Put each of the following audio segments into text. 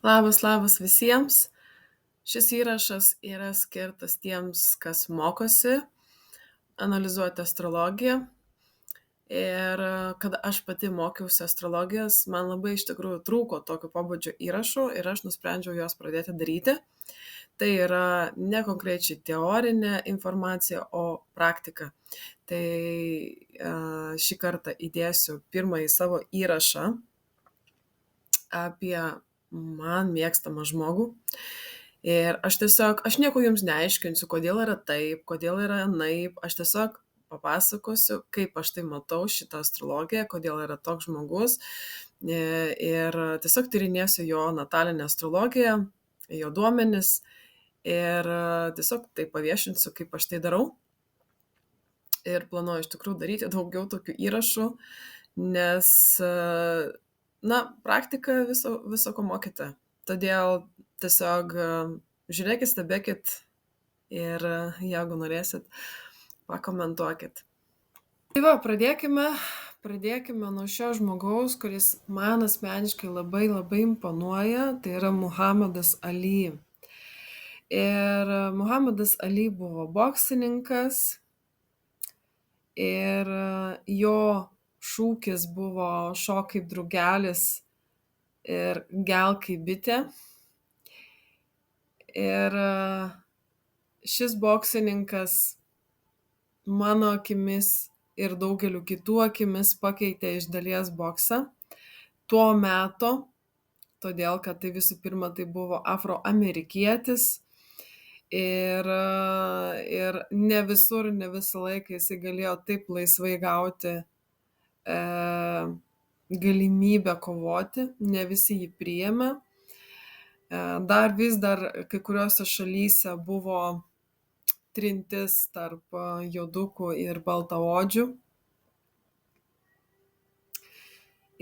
Labas visiems. Šis įrašas yra skirtas tiems, kas mokosi analizuoti astrologiją. Ir kada aš pati mokiausi astrologijos, man labai iš tikrųjų trūko tokio pobūdžio įrašų ir aš nusprendžiau juos pradėti daryti. Tai yra ne konkrečiai teorinė informacija, o praktika. Tai šį kartą įdėsiu pirmąjį savo įrašą apie man mėgstamą žmogų. Ir aš nieko jums neaiškinsiu, kodėl yra taip, kodėl yra anaip. Aš tiesiog papasakosiu, kaip aš tai matau šitą astrologiją, kodėl yra toks žmogus. Ir tiesiog tyrinėsiu jo natalinę astrologiją, jo duomenis. Ir tiesiog tai paviešinsiu, kaip aš tai darau. Ir planuoju iš tikrųjų daryti daugiau tokių įrašų, nes praktika viso ko mokyti. Todėl tiesiog žiūrėkit, stebėkit ir jeigu norėsit, pakomentuokit. Tai va, pradėkime nuo šio žmogaus, kuris man asmeniškai labai imponuoja, tai yra Muhamedas Ali. Ir Muhamedas Ali buvo boksininkas ir jo šūkis buvo šok kaip drugelis ir gelk kaip bitė. Ir šis boksininkas mano akimis ir daugeliu kitų akimis pakeitė iš dalies boksą tuo metu, todėl kad tai visų pirma tai buvo afroamerikietis ir ne visur, ne visą laiką jisai galėjo taip laisvai gauti galimybę kovoti, ne visi jį priėmė. Vis dar kai kuriuose šalyse buvo trintis tarp juodukų ir baltaodžių.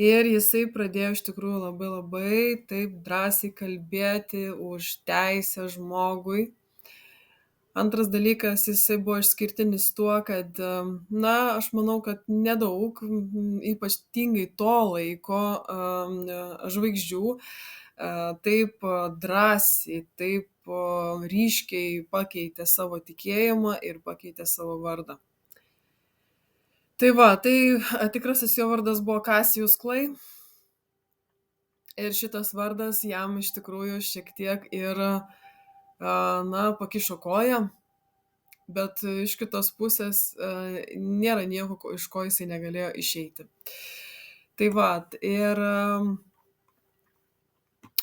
Ir jisai pradėjo iš tikrųjų labai taip drąsiai kalbėti už teisę žmogui. Antras dalykas, jisai buvo išskirtinis tuo, kad, aš manau, kad nedaug, ypatingai to laiko žvaigždžių, taip drąsiai, taip ryškiai pakeitė savo tikėjimą ir pakeitė savo vardą. Tai va, tikrasis jo vardas buvo Cassius Clay. Ir šitas vardas jam iš tikrųjų šiek tiek ir pakišo koją, bet iš kitos pusės nėra nieko, iš ko jisai negalėjo išeiti. Tai va, ir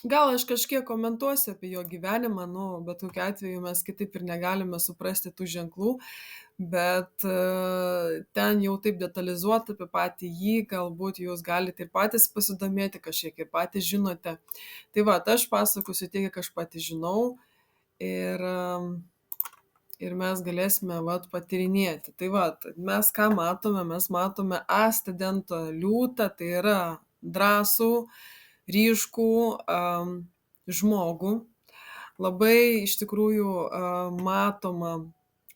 gal aš kažkiek komentuosiu apie jo gyvenimą, bet tokiu atveju mes kitaip ir negalime suprasti tų ženklų, bet ten jau taip detalizuoti apie patį jį, galbūt jūs galite ir patys pasidomėti, kažkiek ir patys žinote. Tai va, aš pasakosiu tiek, kiek aš pati žinau ir mes galėsime patyrinėti. Tai va, mes ką matome? Mes matome ascendento liūtą, tai yra drąsų, ryškų žmogų. Labai iš tikrųjų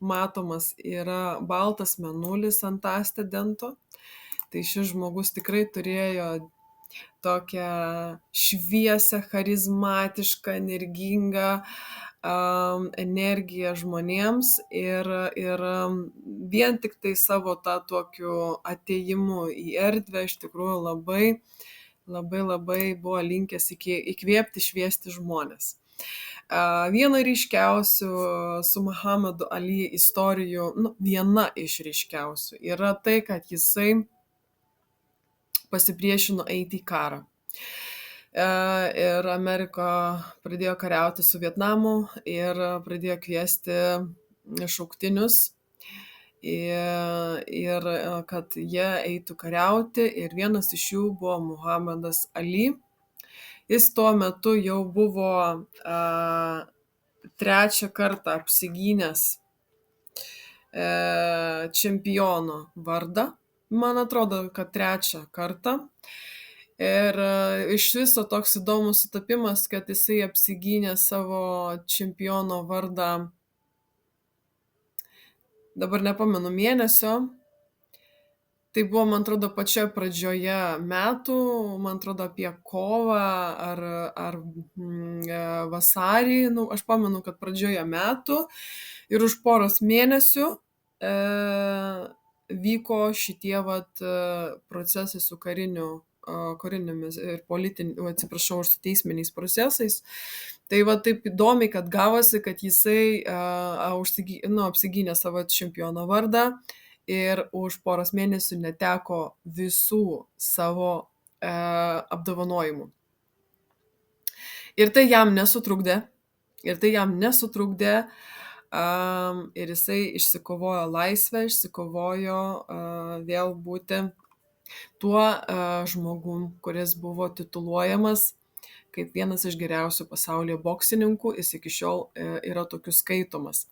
matomas yra baltas mėnulis ant ascendento. Tai šis žmogus tikrai turėjo tokią šviesią, charizmatišką, energingą energiją žmonėms ir vien tik tai savo tą tokiu atėjimu į erdvę iš tikrųjų labai buvo linkęs įkvėpti, šviesti žmonės. Viena ryškiausių su Muhamedu Ali istorijų, viena iš ryškiausių yra tai, kad jisai pasipriešino eiti į karą. Ir Amerika pradėjo kariauti su Vietnamu ir pradėjo kviesti šauktinius ir kad jie eitų kariauti, ir vienas iš jų buvo Muhamedas Ali. Jis tuo metu jau buvo trečią kartą apsigynęs čempiono vardą. Man atrodo, kad trečią kartą. Ir iš viso toks įdomus sutapimas, kad jisai apsigynė savo čempiono vardą, dabar nepamenu mėnesio, Tai buvo, man atrodo, pačioje pradžioje metų, man atrodo, apie kovą ar vasarį, nu, aš pamenu, kad pradžioje metų ir už poros mėnesių e, vyko šitie procesai su karinėmis ir atsiprašau, ir su teisminiais procesais. Tai taip įdomiai, kad gavosi, kad jisai apsigynė savo čempiono vardą ir už poros mėnesių neteko visų savo apdovanojimų. Ir tai jam nesutrukdė. Ir jisai išsikovojo laisvę, išsikovojo vėl būti tuo žmogum, kuris buvo tituluojamas kaip vienas iš geriausių pasaulyje boksininkų, jis iki šiol yra tokiu skaitomas.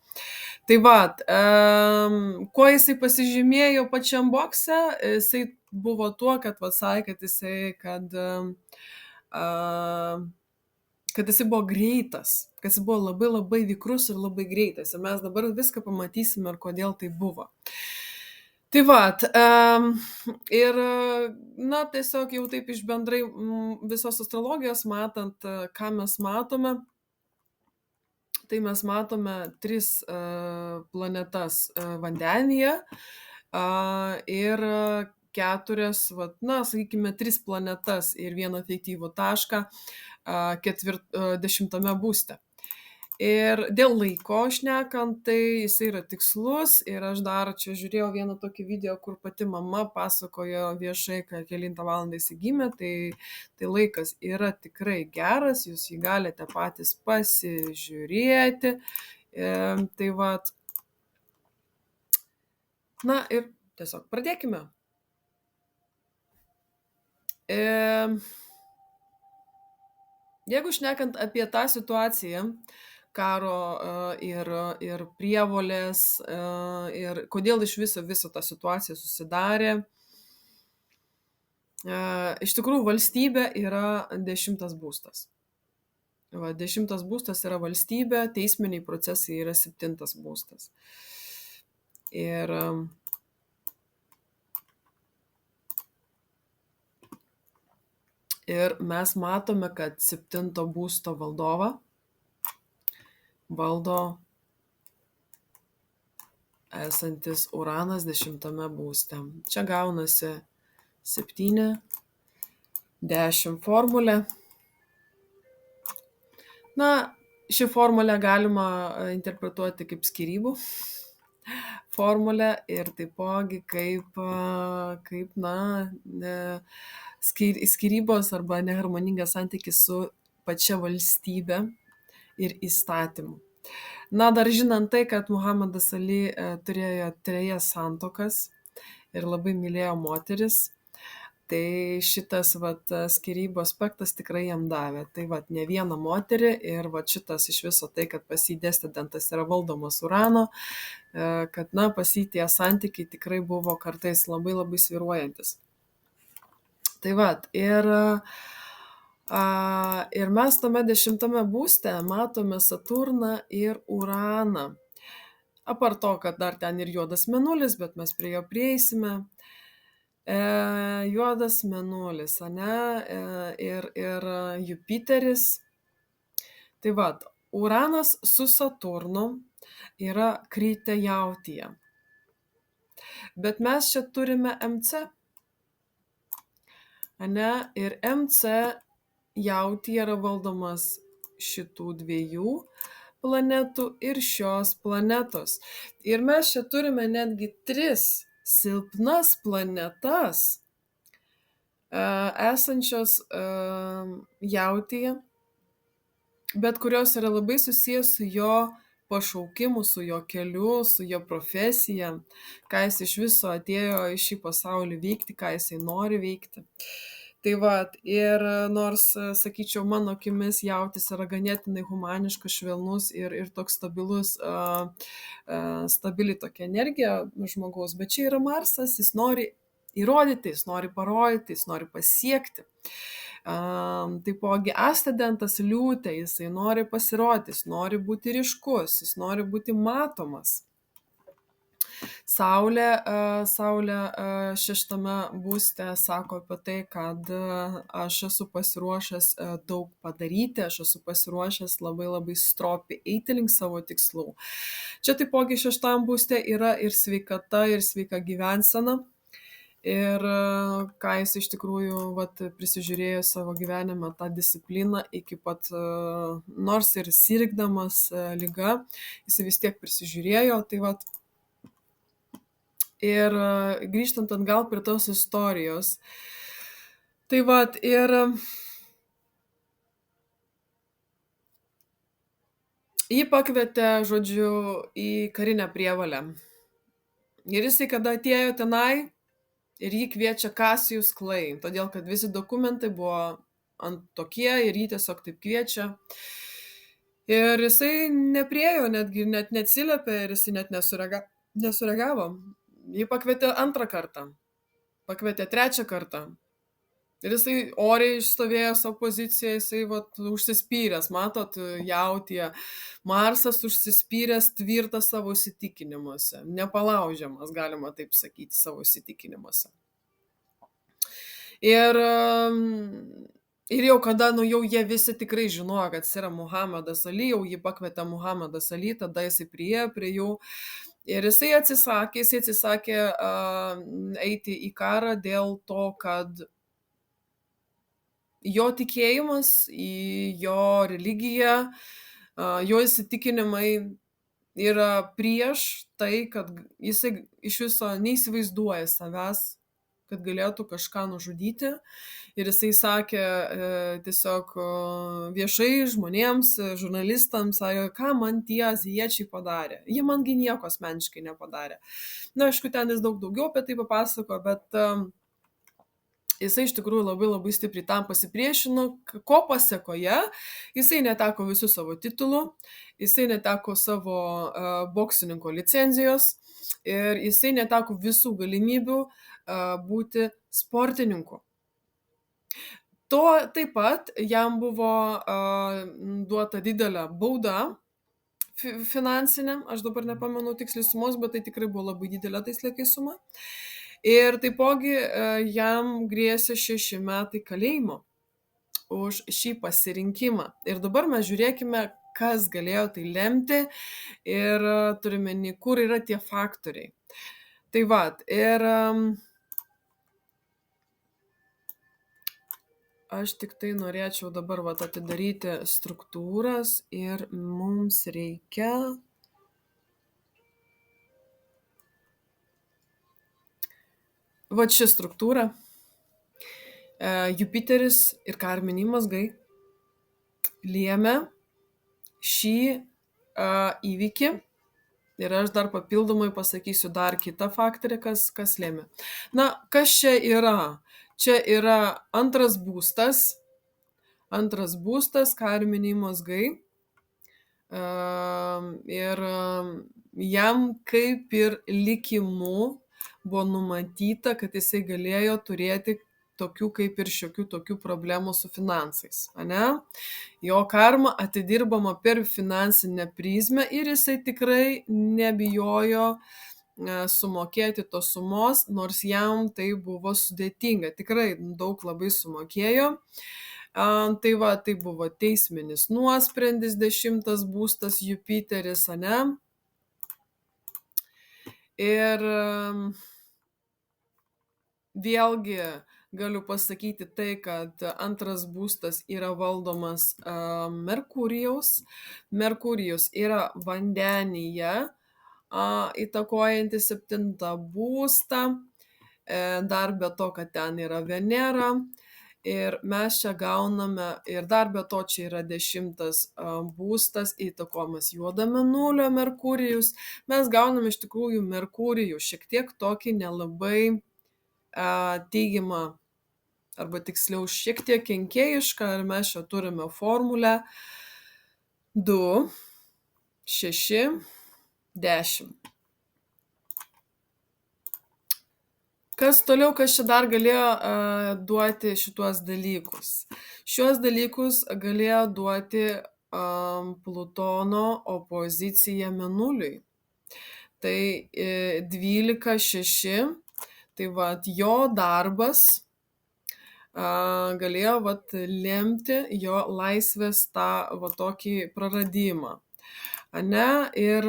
Tai kuo jisai pasižymėjo pačiam bokse, jisai buvo tuo, kad sakė, kad jisai buvo greitas, kad jisai buvo labai labai vikrus ir labai greitas. Ir mes dabar viską pamatysime ir kodėl tai buvo. Tai ir, tiesiog jau taip iš bendrai visos astrologijos matant, ką mes matome, tai mes matome 3 planetas vandenyje ir 4, sakykime, 3 planetas ir 1 fiktyvų tašką 10 būste. Ir dėl laiko šnekant, tai jisai yra tikslus ir aš dar čia žiūrėjau vieną tokį video, kur pati mama pasakojo viešai, kad kelintą valandą jisai gimė, tai laikas yra tikrai geras, jūs jį galite patys pasižiūrėti. Ir tiesiog pradėkime. Jeigu šnekant apie tą situaciją, karo ir prievolės ir kodėl iš viso ta situacija susidarė. Iš tikrųjų, valstybė yra 10 būstas. 10 būstas yra valstybė, teisminiai procesai yra 7 būstas. Ir mes matome, kad 7 būsto valdovą valdo esantis Uranas 10 būste. Čia gaunasi 7, 10 formulė. Ši formulė galima interpretuoti kaip skyrybų formulę ir taipogi kaip skyrybos arba neharmoningas santykis su pačia valstybe ir įstatymu. Dar žinant tai, kad Muhamedas Ali turėjo 3 santuokas ir labai mylėjo moteris, tai šitas skyrybų aspektas tikrai jam davė. Tai ne vieną moterį ir šitas iš viso tai, kad pas jį desidentas yra valdomas Urano, kad pas jį tie santykiai tikrai buvo kartais labai labai svyruojantis. Ir mes tame 10 būste matome Saturną ir Uraną. Apart to, kad dar ten ir juodas mėnulis, bet mes prie jo prieisime. Juodas mėnulis, ir Jupiteris. Tai Uranas su Saturnu yra Kryte Jautyje. Bet mes čia turime MC. Ir MC Jautyje yra valdomas šitų 2 planetų ir šios planetos. Ir mes čia turime netgi 3 silpnas planetas esančios Jautyje, bet kurios yra labai susijęs su jo pašaukimu, su jo keliu, su jo profesija, ką jis iš viso atėjo į šį pasaulį veikti, ką jisai nori veikti. Ir nors, sakyčiau, mano akimis Jautis yra ganėtinai humaniškas, švelnus ir toks stabilus, stabili tokia energija žmogaus, bet čia yra Marsas, jis nori įrodyti, jis nori parodyti, jis nori pasiekti. Taipogi ascendentas Liūtė, jisai nori pasirodyti, jis nori būti ryškus, jis nori būti matomas. Saulė šeštame būste sako apie tai, kad aš esu pasiruošęs daug padaryti, aš esu pasiruošęs labai labai stropiai eiti link savo tikslų. Čia taipogi šeštam būste yra ir sveikata, ir sveika gyvensena. Ir ką jis iš tikrųjų vat, prisižiūrėjo savo gyvenime tą discipliną iki pat, nors ir sirgdamas liga, jis vis tiek prisižiūrėjo. Tai vat, ir grįžtant atgal prie tos istorijos. Tai vat, ir jį pakvietė, žodžiu, į karinę prievolę. Ir jisai, kada atėjo tenai, ir jį kviečia Cassius Clay, todėl kad visi dokumentai buvo ant tokie ir jį tiesiog taip kviečia. Ir jisai nepriėjo, netgi net neatsiliepė ir jisai net nesureagavo. Jį pakvietė antrą kartą, pakvietė trečią kartą. Ir jisai oriai išstovėjo savo poziciją, jisai vat, užsispyręs, matot, jautie, Marsas užsispyręs tvirtas savo įsitikinimuose, nepalaužiamas, galima taip sakyti, savo įsitikinimuose. Ir jau kada, jau jie visi tikrai žinojo, kad jis yra Muhamedas Ali, jau jį pakvietė Muhamedas Ali, tada jisai priėjo prie jų. Ir jisai atsisakė eiti į karą dėl to, kad jo tikėjimas į jo religiją, jo įsitikinimai yra prieš tai, kad jisai iš viso neįsivaizduoja savęs, kad galėtų kažką nužudyti. Ir jisai sakė tiesiog viešai žmonėms, žurnalistams, sakė, ką man tie azijiečiai padarė. Jie mangi nieko asmeniškai nepadarė. Na, aišku, ten jis daug daugiau apie tai papasako, bet jisai iš tikrųjų labai labai stipriai tam pasipriešino, ko pasekoje jisai neteko visų savo titulų, jisai neteko savo boksininko licenzijos ir jisai neteko visų galimybių būti sportininku. Taip pat jam buvo duota didelė bauda finansinė, aš dabar nepamenu tiksliai sumos, bet tai tikrai buvo labai didelė tais laikais suma. Ir taipogi jam grėsė 6 metai kalėjimo už šį pasirinkimą. Ir dabar mes žiūrėkime, kas galėjo tai lemti ir turime, kur yra tie faktoriai. Tai vat, ir aš tik tai norėčiau dabar vat atidaryti struktūras ir mums reikia vat ši struktūra. Jupiteris ir karminiai mazgai lėmė šį įvykį. Ir aš dar papildomai pasakysiu dar kitą faktorį, kas lėmė. Na, kas čia yra? Čia yra antras būstas, karminiai mazgai. Ir jam kaip ir likimu buvo numatyta, kad jisai galėjo turėti tokių kaip ir šiokių tokių problemų su finansais, ane? Jo karma atidirbama per finansinę prizmę ir jisai tikrai nebijojo sumokėti tos sumos, nors jam tai buvo sudėtinga, tikrai daug labai sumokėjo. Tai va, tai buvo teisminis nuosprendis, 10 būstas Jupiteris, ane? Ir vėlgi galiu pasakyti tai, kad antras būstas yra valdomas Merkurijaus. Merkurijus yra vandenyje, įtakojantis 7 būstą, dar be to, kad ten yra Venera. Ir mes čia gauname, ir dar be to čia yra 10 būstas įtakojamas juodo mėnulio Merkurijus. Mes gauname iš tikrųjų Merkurijų šiek tiek tokį nelabai teigiamą, arba tiksliau šiek tiek kenkėjišką, ir mes čia turime formulę 2, 6, 10. Kas toliau, kas čia dar galėjo duoti šituos dalykus? Šiuos dalykus galėjo duoti Plutono opozicija Mėnuliui. Tai 12,6. Tai vat jo darbas galėjo vat lemti jo laisvės tą va tokį praradimą. Ane? Ir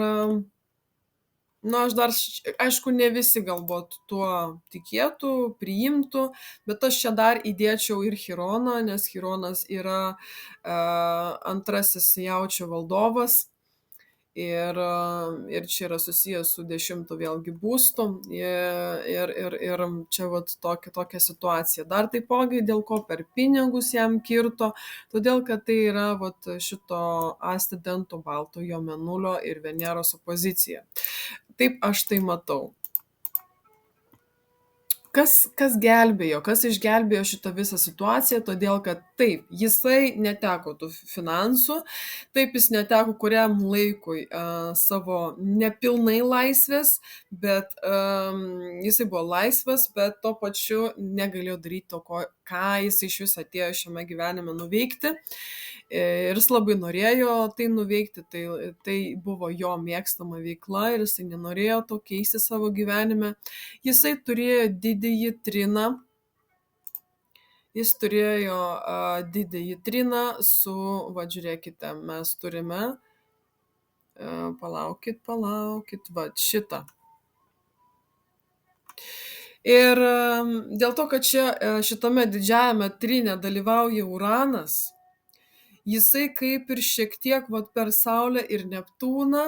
nu, aš dar, aišku, ne visi galbūt tuo tikėtų, priimtų, bet aš čia dar įdėčiau ir Chironą, nes Chironas yra antrasis jaučio valdovas. Ir čia yra susijęs su 10 vėlgi būstu. Ir čia vat tokia situacija. Dar taipogi dėl ko per pinigus jam kirto, todėl kad tai yra vat šito ascendento baltojo mėnulio ir Veneros opozicija. Taip aš tai matau. Kas gelbėjo, kas išgelbėjo šitą visą situaciją, todėl kad taip, jisai neteko tų finansų, taip jis neteko kuriam laikui savo nepilnai laisvės, bet jisai buvo laisvas, bet tuo pačiu negalėjo daryti to, ką jis iš vis atėjo šiame gyvenime nuveikti. Ir jis labai norėjo tai nuveikti, tai buvo jo mėgstama veikla ir jisai nenorėjo to keisti savo gyvenime. Jisai turėjo didįjį triną. Jis turėjo didįjį triną su, va žiūrėkite, mes turime, palaukit, va šitą. Ir dėl to, kad šitame didžiajame trine dalyvauja Uranas, jisai kaip ir šiek tiek vat per Saulę ir Neptūną,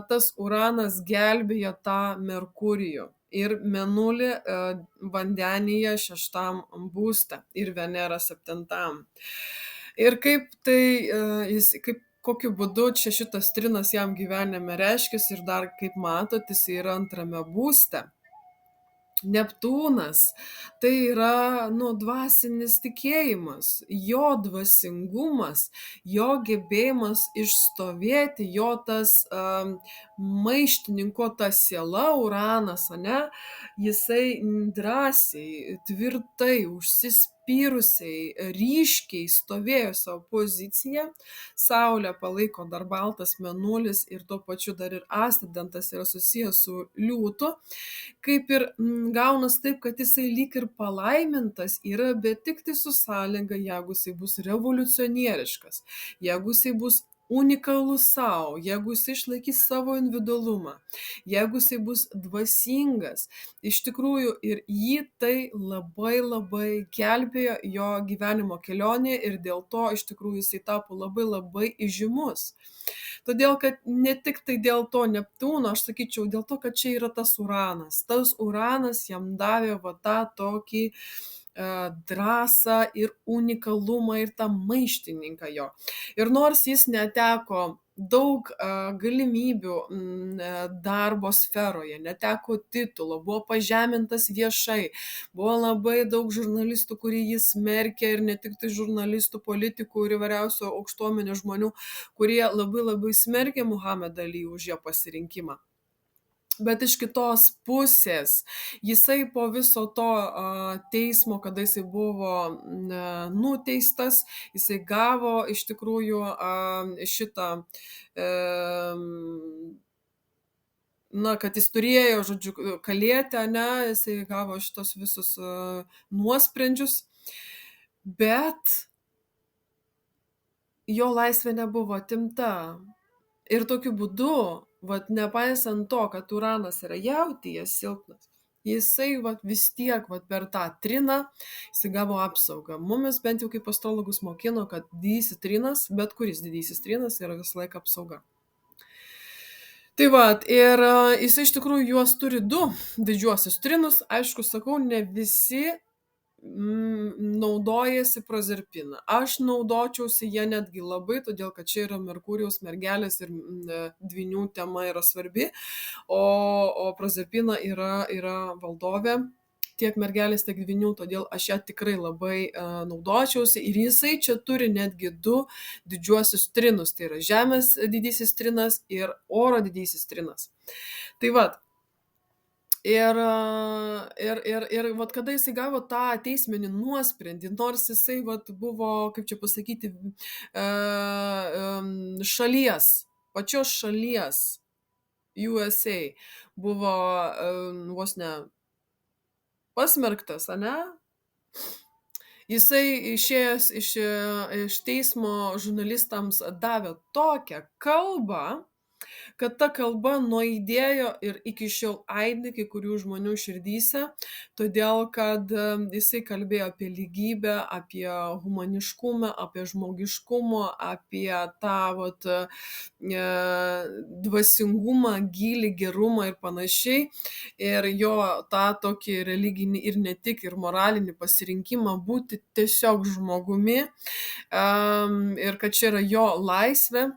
tas Uranas gelbėjo tą Merkurijų ir Mėnulį vandenyje 6 būste ir Venera 7. Ir kaip kokiu būdu čia šitas trinas jam gyvenime reiškiasi ir dar kaip matot, jis yra 2 būste. Neptūnas tai yra dvasinis tikėjimas, jo dvasingumas, jo gebėjimas išstovėti, jo tas maištininko ta siela Uranas, ane, jisai drąsiai, tvirtai, užsispyrusiai, ryškiai stovėjo savo poziciją. Saulė palaiko dar baltas mėnulis ir tuo pačiu dar ir ascendentas yra susijęs su liūtu. Kaip ir gaunas taip, kad jisai lyg ir palaimintas yra, bet tik tai su sąlyga, jeigu jisai bus revoliucionieriškas, jeigu jisai bus unikalus savo, jeigu jisai išlaikys savo individualumą, jeigu jisai bus dvasingas. Iš tikrųjų ir jį tai labai labai gelbėjo jo gyvenimo kelionė ir dėl to iš tikrųjų jisai tapo labai labai įžymus. Todėl, kad ne tik tai dėl to Neptūno, aš sakyčiau, dėl to, kad čia yra tas Uranas. Tas Uranas jam davė va tą tokį drąsą ir unikalumą ir tą maištininką jo. Ir nors jis neteko daug galimybių darbo sferoje, neteko titulo, buvo pažemintas viešai, buvo labai daug žurnalistų, kurie jis smerkė ir ne tik tai žurnalistų, politikų ir įvairiausių aukštuomenės žmonių, kurie labai labai smerkė Muhamedą Ali už jo pasirinkimą. Bet iš kitos pusės, jisai po viso to teismo, kada jisai buvo nuteistas, jisai gavo iš tikrųjų šitą, kad jis turėjo, žodžiu, kalėti, ane, jisai gavo šitos visus nuosprendžius, bet jo laisvė nebuvo atimta. Ir tokiu būdu, vat nepaisant to, kad Uranas yra jautyje silpnas, jisai vis tiek per tą triną jisai gavo apsaugą. Mumis bent jau kaip astrologus mokino, kad didysis trinas, bet kuris didysis trinas yra visą laiką apsauga. Tai ir jisai iš tikrųjų juos turi 2 didžiuosius trinus. Aišku, sakau, ne visi naudojasi prozerpiną. Aš naudočiausi ją netgi labai, todėl kad čia yra Merkurijaus mergelės ir dvynių tema yra svarbi, o prozerpina yra valdovė tiek mergelės, tiek dvynių, todėl aš ją tikrai labai naudočiausi. Ir jisai čia turi netgi 2 didžiuosius trinus, tai yra Žemės didysis trinas ir oro didysis trinas. Tai Ir kada jisai gavo tą teisminį nuosprendį, nors jisai buvo, kaip čia pasakyti, pačios šalies USA buvo vos ne pasmerktas, ane? Jisai išėjęs iš teismo žurnalistams davė tokią kalbą, kad ta kalba nuaidėjo ir iki šiol aidi kai kurių žmonių širdyse, todėl kad jisai kalbėjo apie lygybę, apie humaniškumą, apie žmogiškumą, apie tą vat, dvasingumą, gylį, gerumą ir panašiai. Ir jo tą tokį religinį ir ne tik, ir moralinį pasirinkimą būti tiesiog žmogumi, ir kad čia yra jo laisvė.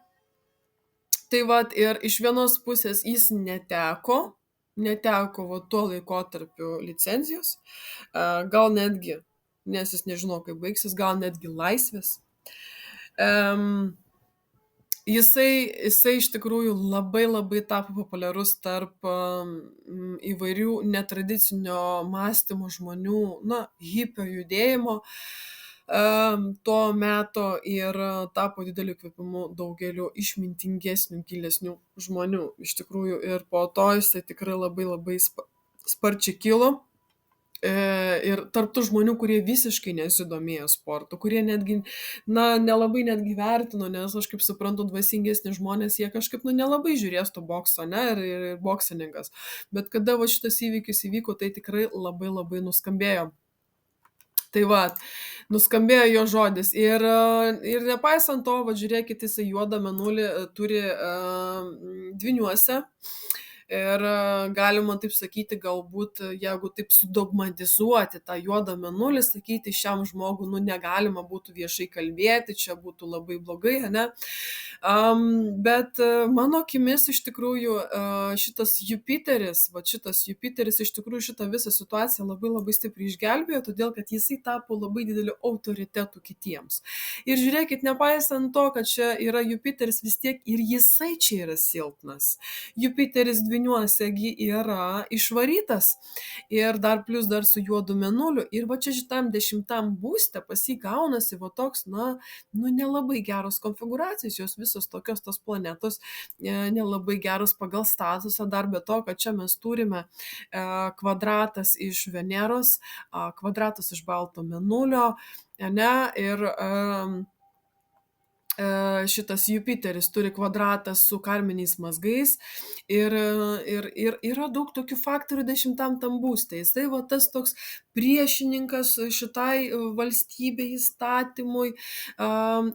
Tai vat ir iš vienos pusės jis neteko va tuo laikotarpiu licenzijos, gal netgi, nes jis nežino, kaip baigsis, gal netgi laisvės. Em, Jisai iš tikrųjų labai labai tapo populiarus tarp įvairių netradicinio mąstymo žmonių, na, hipio judėjimo to meto ir tapo dideliu įkvėpimu daugeliu išmintingesnių, gilesnių žmonių. Iš tikrųjų ir po to jisai tikrai labai labai sparčiai kilo. Ir tarp tų žmonių, kurie visiškai nesidomėjo sportu, kurie netgi, nelabai netgi vertino, nes aš kaip suprantu, dvasingesni žmonės, jie kažkaip, nelabai žiūrės to bokso, ne, ir boksininkas. Bet kada va šitas įvykis įvyko, tai tikrai labai labai nuskambėjo. Tai va, nuskambėjo jo žodis. Ir nepaisant to, va žiūrėkit, jisai juodą mėnulį turi Dvyniuose. Ir galima taip sakyti, galbūt, jeigu taip sudogmatizuoti tą juodą mėnulį, sakyti, šiam žmogui, negalima būtų viešai kalbėti, čia būtų labai blogai, ne? Bet mano akimis iš tikrųjų šitas Jupiteris iš tikrųjų šitą visą situaciją labai labai stipriai išgelbėjo, todėl kad jisai tapo labai dideliu autoritetu kitiems. Ir žiūrėkit, nepaisant to, kad čia yra Jupiteris, vis tiek ir jisai čia yra silpnas. Jupiteris Dvyniuosegi yra išvarytas ir dar plus dar su juodu mėnuliu. Ir va čia šitam 10 būste pas jį gaunasi va toks, nelabai geros konfigūracijos, jos visos tokios tos planetos nelabai geros pagal statusą, dar be to, kad čia mes turime kvadratas iš Veneros, kvadratas iš balto mėnulio, ne, ir šitas Jupiteris turi kvadratą su karminiais mazgais ir yra daug tokių faktorių 10 tam būste. Jisai va tas toks priešininkas šitai valstybei, įstatymui.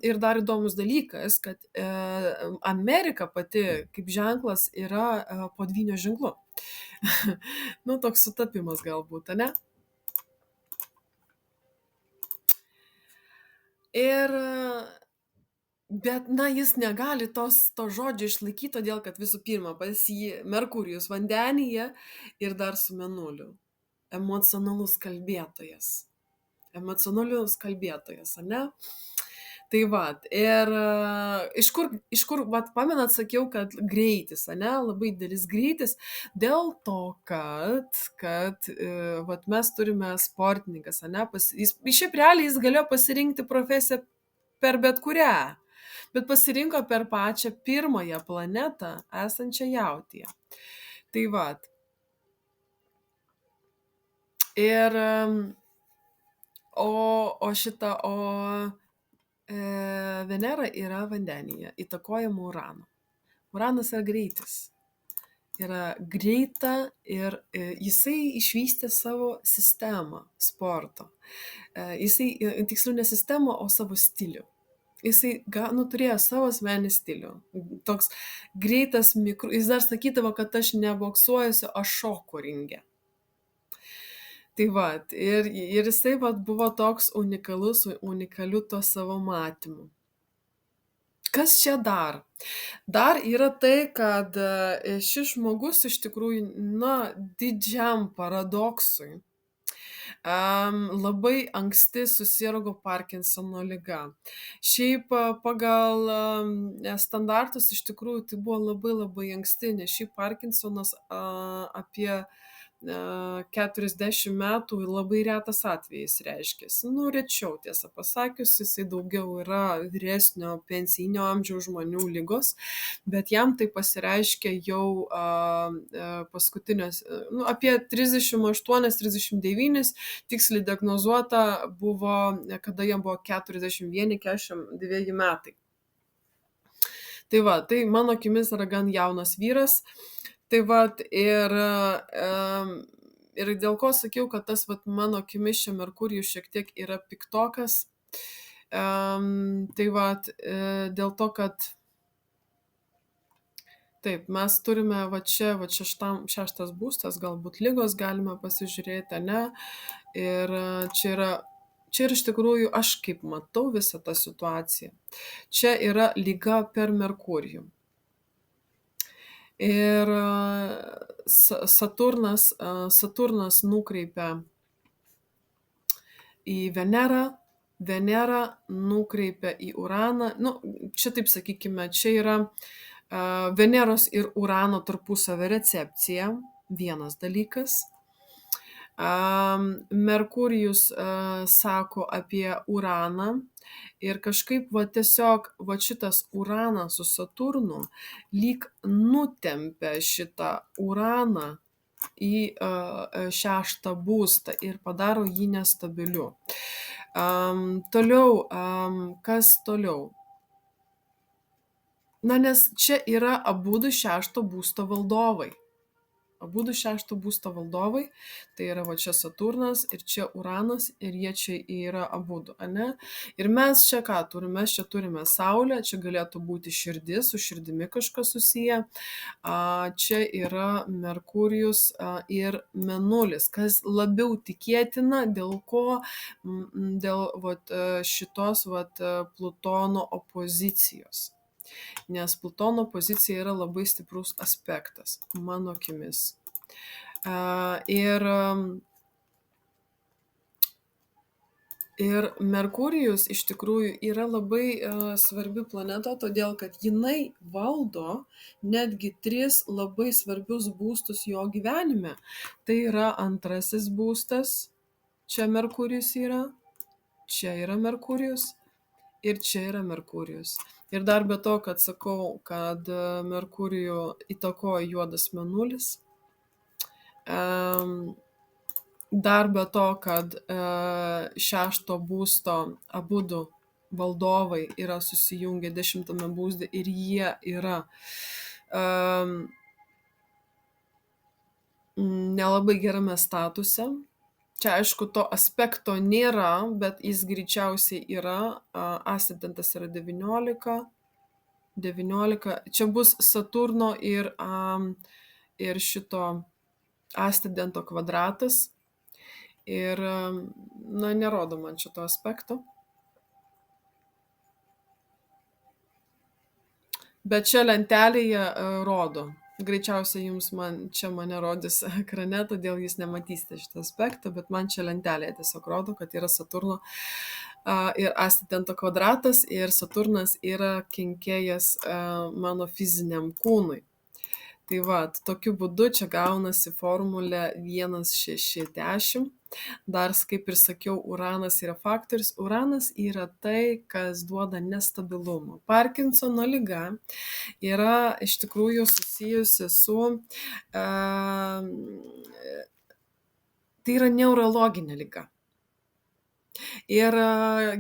Ir dar įdomus dalykas, kad Amerika pati kaip ženklas yra podvynio ženklu. Toks sutapimas galbūt, ne? Bet, jis negali to žodžio išlaikyti, todėl kad visų pirma, pas jį Merkurijus vandenyje ir dar su mėnuliu. Emocionalus kalbėtojas, ane? Tai vat, ir iš kur, vat, pamenat, sakiau, kad greitis, ane, labai didelis greitis, dėl to, kad vat, mes turime sportininkas, ane, šiaip realiai jis galėjo pasirinkti profesiją per bet kurią, bet pasirinko per pačią pirmąją planetą esančią Jautyje. Tai vat. Ir Venera yra vandenyje, įtakojama Urano. Uranas yra greitis. Yra greita ir jisai išvystė savo sistemą sporto. Jisai, tiksliau ne sistemą, o savo stilių. Jisai turėjo savo asmenį stilių. Toks greitas, jis dar sakydavo, kad aš neboksuojuosiu, aš šoku ringe. Tai vat, ir jisai vat buvo toks unikaliu to savo matymu. Kas čia dar? Dar yra tai, kad šis žmogus iš tikrųjų, didžiam paradoksui, labai anksti susirgo Parkinsono liga. Šiaip pagal standartus iš tikrųjų tai buvo labai labai anksti, nes šiaip Parkinsonas apie 40 metų labai retas atvejis reiškiasi. Nu, rečiau, tiesą pasakius, jisai daugiau yra vyresnio pensijinio amžiaus žmonių ligos, bet jam tai pasireiškia jau paskutinės, nu, apie 38-39, tiksliai diagnozuota buvo, kada jam buvo 41-42 metai. Tai va, tai mano akimis yra gan jaunas vyras. Tai vat ir dėl ko sakiau, kad tas vat mano akimis čia Merkurijus šiek tiek yra piktokas. Tai vat dėl to, kad taip, mes turime va čia, va šeštas būstas, galbūt ligos galime pasižiūrėti, ne? Ir čia yra iš tikrųjų, aš kaip matau visą tą situaciją. Čia yra liga per Merkurijų. Ir Saturnas nukreipia į Venerą, Venera nukreipia į Uraną. Nu, čia taip sakykime, čia yra Veneros ir Urano tarpusavio recepcija, vienas dalykas. Merkurijus sako apie Uraną ir kažkaip va tiesiog va šitas Uranas su Saturnu lyg nutempia šitą Uraną į šeštą būstą ir padaro jį nestabiliu. Toliau, kas toliau? Na, nes čia yra abudu šešto būsto valdovai. Abudu šešto būsto valdovai, tai yra va čia Saturnas ir čia Uranas ir jie čia yra abudu, ane? Ir mes čia ką turime? Mes čia turime Saulę, čia galėtų būti širdis, su širdimi kažkas susiję. Čia yra Merkurijus ir Mėnulis, kas labiau tikėtina, dėl ko? Dėl vat šitos vat Plutono opozicijos. Nes Plutono pozicija yra labai stiprus aspektas, mano akimis. Ir Merkurijus iš tikrųjų yra labai svarbi planeta, todėl kad jinai valdo netgi 3 labai svarbius būstus jo gyvenime. Tai yra antrasis būstas, čia Merkurijus yra, čia yra Merkurijus ir čia yra Merkurijus. Ir dar be to, kad sakau, kad Merkurijų įtakoja juodas Mėnulis. Dar be to, kad šešto būsto abudu valdovai yra susijungę 10 būste ir jie yra nelabai gerame statuse. Čia aišku to aspekto nėra, bet jis greičiausiai yra, ascendentas yra 19, čia bus Saturno ir šito ascendento kvadratas ir, na, nerodo man šito aspekto. Bet čia lentelėje rodo. Greičiausiai jums mane rodys ekrane, todėl jūs nematysite šitą aspektą, bet man čia lentelėje tiesiog rodo, kad yra Saturno ir ascendento kvadratas ir Saturnas yra kenkėjas mano fiziniam kūnui. Tai va, tokiu būdu čia gaunasi formulė 1,6,10. Dar, kaip ir sakiau, Uranas yra faktorius. Uranas yra tai, kas duoda nestabilumą. Parkinsono liga yra iš tikrųjų susijusi su, tai yra neurologinė liga. Ir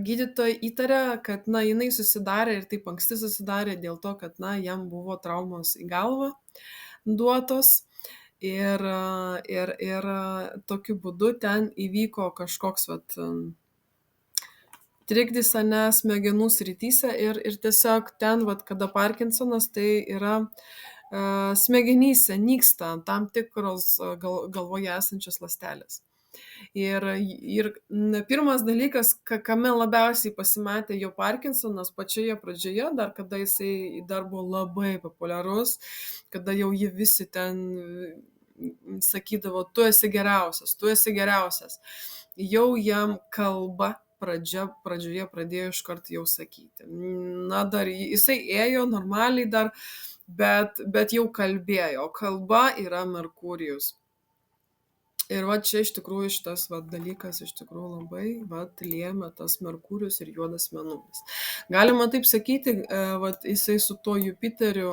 gydytojai įtarė, kad, na, jinai susidarė ir taip anksti susidarė dėl to, kad, na, jam buvo traumos į galvą duotos ir tokiu būdu ten įvyko kažkoks vat trikdis, ane, smegenų srityse ir tiesiog ten, vat, kada Parkinsonas, tai yra smegenyse nyksta tam tikros galvoje esančios ląstelės. Ir pirmas dalykas, kame labiausiai pasimatė jo Parkinsonas pačioje pradžioje, dar kada jisai dar buvo labai populiarus, kada jau jį visi ten sakydavo, tu esi geriausias. Jau jam kalba pradžioje pradėjo iškart jau sakyti. Na, dar jisai ėjo normaliai dar, bet jau kalbėjo. Kalba yra Merkurijus. Ir va čia iš tikrųjų šitas va dalykas iš tikrųjų labai vat lėmė tas Merkurijus ir juodas mėnulis. Galima taip sakyti, vat jisai su tuo Jupiteriu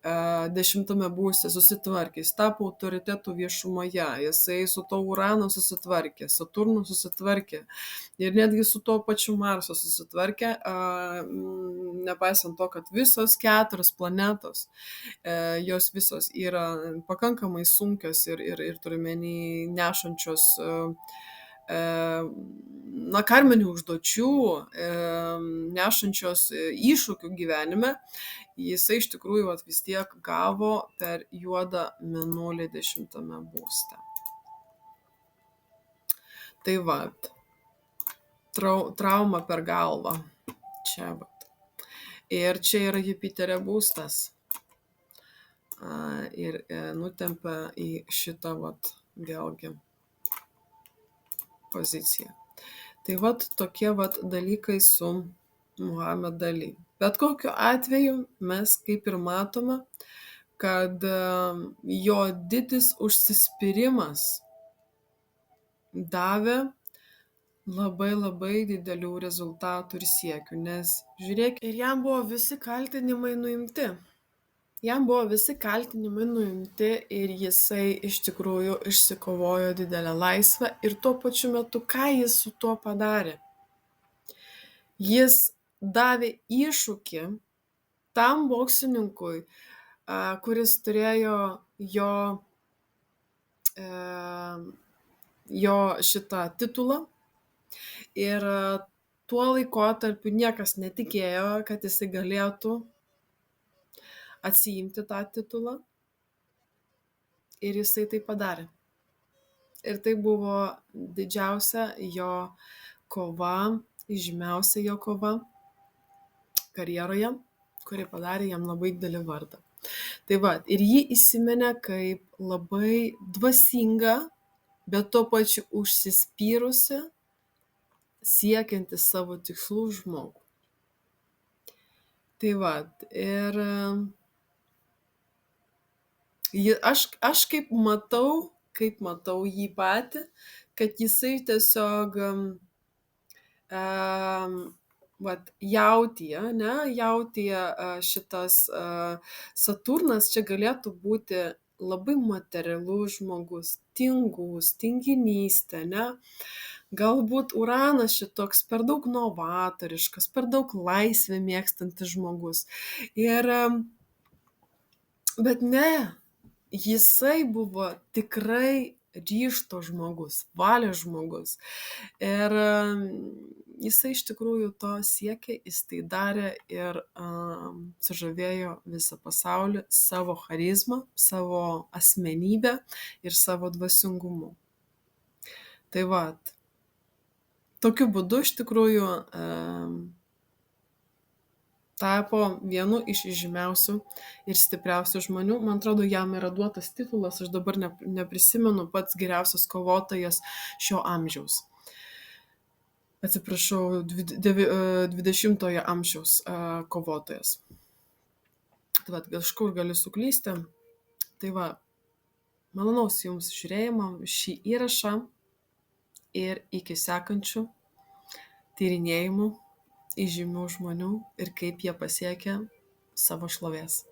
10 būste susitvarkė, jis tapo autoritetu viešumoje, jisai su to Uranu susitvarkė, Saturnu susitvarkė ir netgi su tuo pačiu Marsu susitvarkė, nepaisant to, kad visos 4 planetos, jos visos yra pakankamai sunkios ir turiuomenį nešančios karminių užduočių, nešančios iššūkių gyvenime, jisai iš tikrųjų vat, vis tiek gavo per juodą mėnulį 10 būste. Tai vat, trauma per galvą. Čia vat. Ir čia yra Jupiterio būstas. Ir nutempia į šitą vat vėlgi poziciją. Tai vat tokie vat dalykai su Muhamed Ali. Bet kokiu atveju mes kaip ir matome, kad jo didis užsispyrimas davė labai didelių rezultatų ir siekių, nes žiūrėk, ir jam buvo visi kaltinimai nuimti. Ir jisai iš tikrųjų išsikovojo didelę laisvę ir tuo pačiu metu, ką jis su tuo padarė? Jis davė iššūkį tam boksininkui, kuris turėjo jo šitą titulą ir tuo laikotarpiu niekas netikėjo, kad jisai galėtų atsiimti tą titulą ir jisai tai padarė. Ir tai buvo didžiausia jo kova, žymiausia jo kova karjeroje, kuri padarė jam labai didelį vardą. Tai va, ir jį įsiminė kaip labai dvasingą, bet tuo pačiu užsispyrusi, siekianti savo tikslų žmogų. Tai va, ir aš kaip matau jį patį, kad jisai tiesiog jautė šitas Saturnas čia galėtų būti labai materialus žmogus, tingus, tinginystė, ne? Galbūt Uranas šitoks per daug novatoriškas, per daug laisvę mėgstantis žmogus. Bet ne, jisai buvo tikrai ryžto žmogus, valios žmogus. Ir jisai iš tikrųjų to siekė, jis tai darė ir sužavėjo visą pasaulį savo charizmą, savo asmenybę ir savo dvasingumu. Tai vat, tokiu būdu iš tikrųjų tapo vienu iš žymiausių ir stipriausių žmonių. Man atrodo, jam yra duotas titulas, aš dabar neprisimenu, pats geriausias kovotojas šio amžiaus. Atsiprašau, 20-ojo amžiaus kovotojas. Tai va, kažkur galiu suklysti. Tai va, malonaus jums žiūrėjimo šį įrašą ir iki sekančių tyrinėjimų įžymių žmonių ir kaip jie pasiekia savo šlovės.